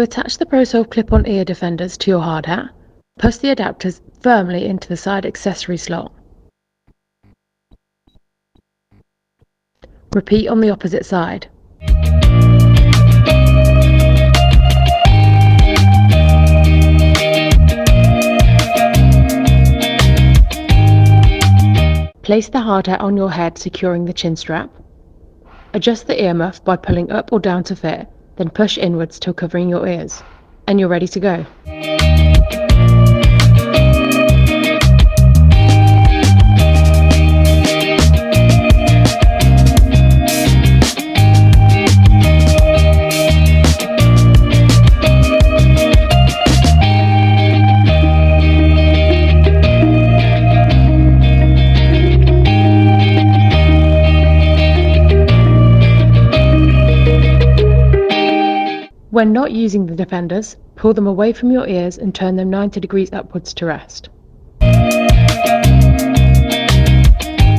attach the ProSolve clip-on ear defenders to your hard hat, push the adapters firmly into the side accessory slot. Repeat on the opposite side. Place the hard hat on your head, securing the chin strap. Adjust the earmuff by pulling up or down to fit, then push inwards till covering your ears, and you're ready to go. When not using the defenders, pull them away from your ears and turn them 90 degrees upwards to rest.